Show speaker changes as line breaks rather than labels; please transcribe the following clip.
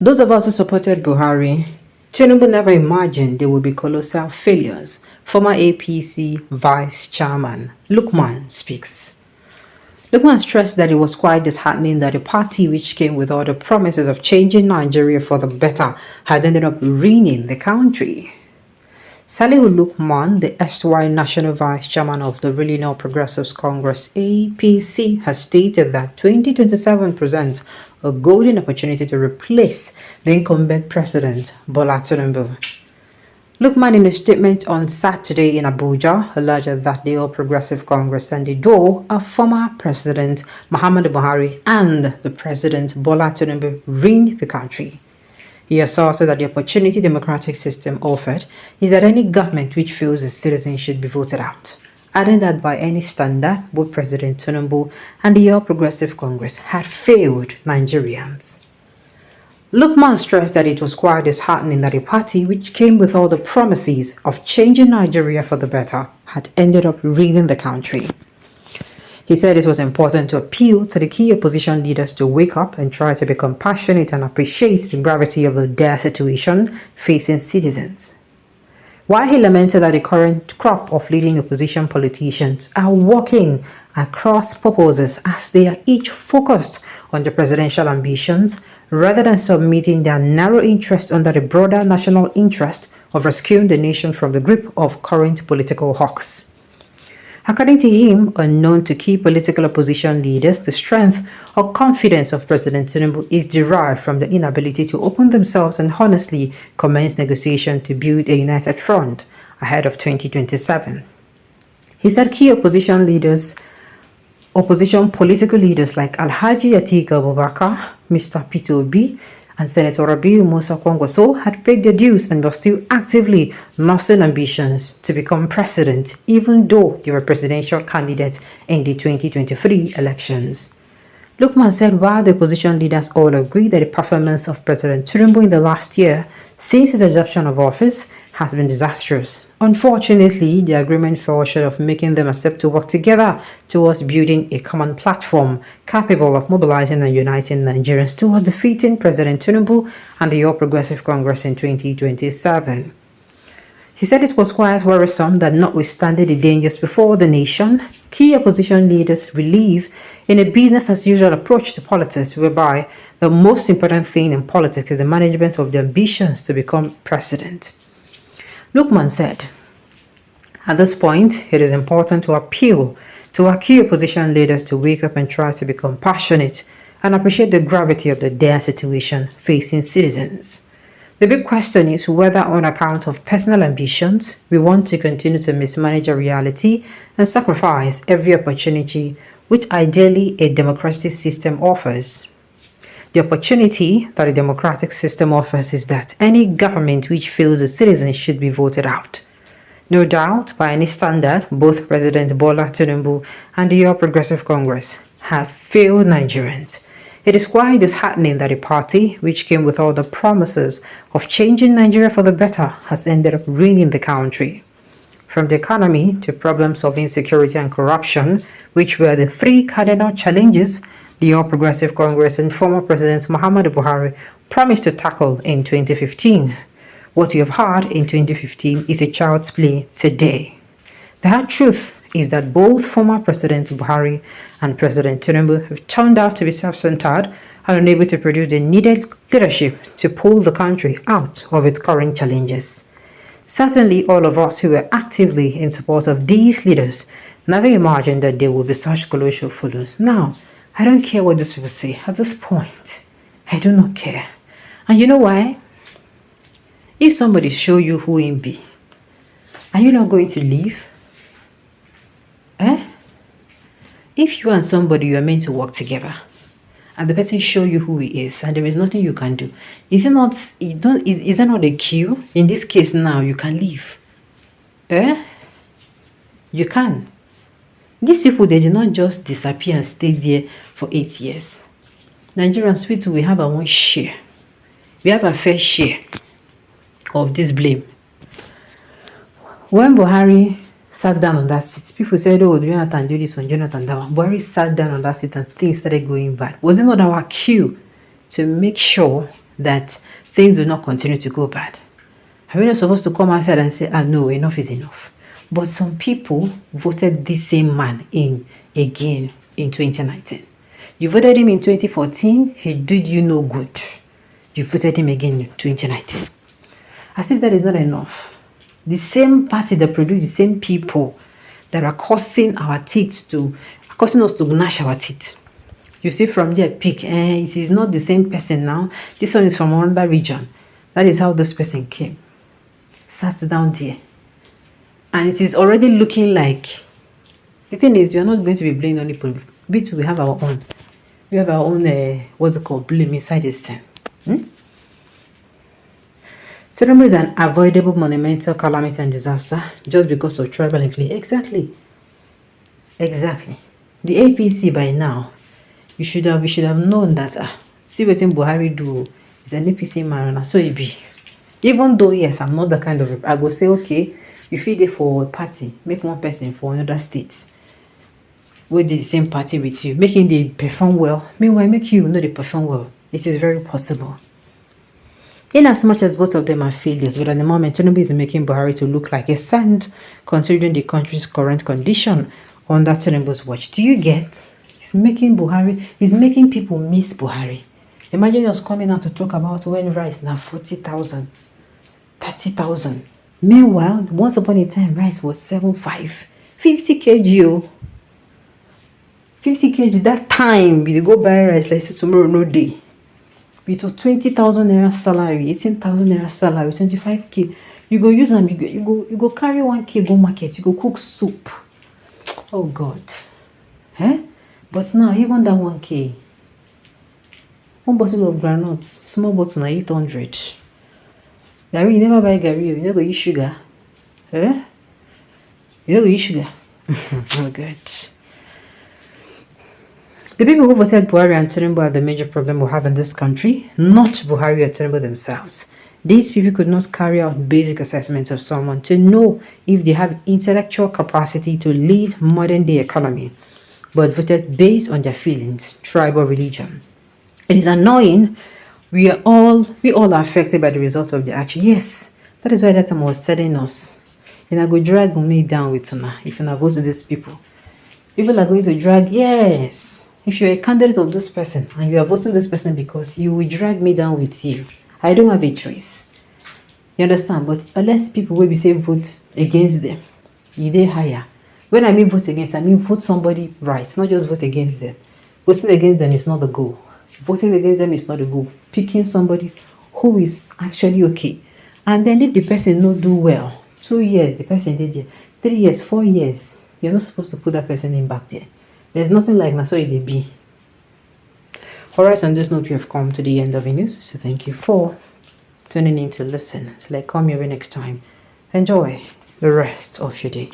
Those of us who supported Buhari, Tinubu never imagined they would be colossal failures. Former APC Vice Chairman Lukman speaks. Lukman stressed that it was quite disheartening that a party which came with all the promises of changing Nigeria for the better had ended up ruining the country. Salihu Lukman, the erstwhile National Vice Chairman of the Really Now Progressives Congress APC, has stated that 2027 presents a golden opportunity to replace the incumbent president, Bola Tinubu. Lukman, in a statement on Saturday in Abuja, alleged that the All Progressive Congress and the door of former President Muhammadu Buhari and the President Bola Tinubu ruined the country. He asserted that the opportunity democratic system offered is that any government which feels its citizens should be voted out, adding that by any standard, both President Tinubu and the All Progressive Congress had failed Nigerians. Lukman stressed that it was quite disheartening that a party which came with all the promises of changing Nigeria for the better had ended up ruining the country. He said it was important to appeal to the key opposition leaders to wake up and try to be compassionate and appreciate the gravity of the dire situation facing citizens. While he lamented that the current crop of leading opposition politicians are working across purposes as they are each focused on the presidential ambitions rather than submitting their narrow interest under the broader national interest of rescuing the nation from the grip of current political hawks. According to him, unknown to key political opposition leaders, the strength or confidence of President Tinubu is derived from the inability to open themselves and honestly commence negotiation to build a united front ahead of 2027. He said key opposition political leaders like Alhaji Atiku Abubakar, Mr. Peter Obi, and Senator Rabiu Musa Kwangwaso had paid their dues and were still actively nursing ambitions to become president, even though they were presidential candidates in the 2023 elections. Lukman said while the opposition leaders all agree that the performance of President Tinubu in the last year since his adoption of office has been disastrous, unfortunately, the agreement fell short of making them accept to work together towards building a common platform capable of mobilizing and uniting Nigerians towards defeating President Tinubu and the All Progressive Congress in 2027. He said it was quite worrisome that notwithstanding the dangers before the nation, key opposition leaders believe in a business-as-usual approach to politics whereby the most important thing in politics is the management of the ambitions to become president. Lukman said, at this point, it is important to appeal to our key opposition leaders to wake up and try to be compassionate and appreciate the gravity of the dire situation facing citizens. The big question is whether on account of personal ambitions, we want to continue to mismanage a reality and sacrifice every opportunity which ideally a democratic system offers. The opportunity that a democratic system offers is that any government which fails the citizens should be voted out. No doubt, by any standard, both President Bola Tinubu and the All Progressive Congress have failed Nigerians. It is quite disheartening that a party which came with all the promises of changing Nigeria for the better has ended up ruining the country. From the economy to problems of insecurity and corruption, which were the three cardinal challenges the All Progressive Congress and former President Muhammadu Buhari promised to tackle in 2015. What you have heard in 2015 is a child's play today. The hard truth is that both former President Buhari and President Tinubu have turned out to be self-centered and unable to produce the needed leadership to pull the country out of its current challenges. Certainly, all of us who were actively in support of these leaders never imagined that there would be such colossal failures. Now, I don't care what these people say. At this point, I do not care. And you know why? If somebody show you who him be, are you not going to leave? If you and somebody you are meant to work together, and the person show you who he is, and there is nothing you can do, is there not a queue? In this case now, you can leave. You can. These people, they did not just disappear and stay there for 8 years. Nigerians, we have our own share. We have a fair share of this blame. When Buhari sat down on that seat, people said, oh, Jonathan do this one, Jonathan that one. Buhari sat down on that seat and things started going bad. Was it not our cue to make sure that things will not continue to go bad. Are we not supposed to come outside and say, no, enough is enough? But some people voted this same man in again in 2019. You voted him in 2014, he did you no good. You voted him again in 2019. As if that is not enough. The same party that produced the same people that are causing us to gnash our teeth. You see from there, pick, it is not the same person now. This one is from another region. That is how this person came. Sat down there. And it is already looking like, the thing is, we are not going to be blaming only people. We too, we have our own. We have our own, blame inside this thing. Tinubu is an avoidable monumental calamity and disaster just because of tribal inclination. Exactly. The APC by now, we should have known that, see what Buhari do is an APC man, so it be. Even though, yes, I'm not the kind of, I go say, okay, you feed it for a party, make one person for another state, with the same party with you, making they perform well. Meanwhile, make you know they perform well. It is very possible. In as much as both of them are failures, but at the moment, Tinubu is making Buhari to look like a saint, considering the country's current condition under Tinubu's watch. Do you get? He's making people miss Buhari. Imagine us coming out to talk about when rice now 40,000, 30,000. Meanwhile, once upon a time, rice was 7.5, 50 kg. 50 kg that time, we go buy rice like say tomorrow no day. With a 20,000 naira salary, 18,000 naira salary, 25k, you go use them. You go carry 1k go market. You go cook soup. Oh God, But now even that 1k, one bottle of granules, small bottle na 800. Gary, you never buy Gary. You never use sugar, You never use sugar. Oh God. The people who voted Buhari and Tinubu are the major problem we have in this country, not Buhari or Tinubu themselves. These people could not carry out basic assessments of someone to know if they have intellectual capacity to lead modern-day economy, but voted based on their feelings, tribe, or religion. It is annoying. We all are affected by the result of the action. Yes, that is why that time was telling us, and I go drag me down with Tuna if I vote these people. People are going to drag, yes. If you're a candidate of this person and you are voting this person because you will drag me down with you, I don't have a choice. You understand? But unless people will be say vote against them, they higher. When I mean vote against, I mean vote somebody right, not just vote against them. Voting against them is not the goal. Voting against them is not the goal. Picking somebody who is actually okay. And then if the person not do well, 2 years, the person did there, 3 years, 4 years, you're not supposed to put that person in back there. There's nothing like that, so it be. Alright, on this note, we have come to the end of the news. So thank you for tuning in to listen. So come here next time. Enjoy the rest of your day.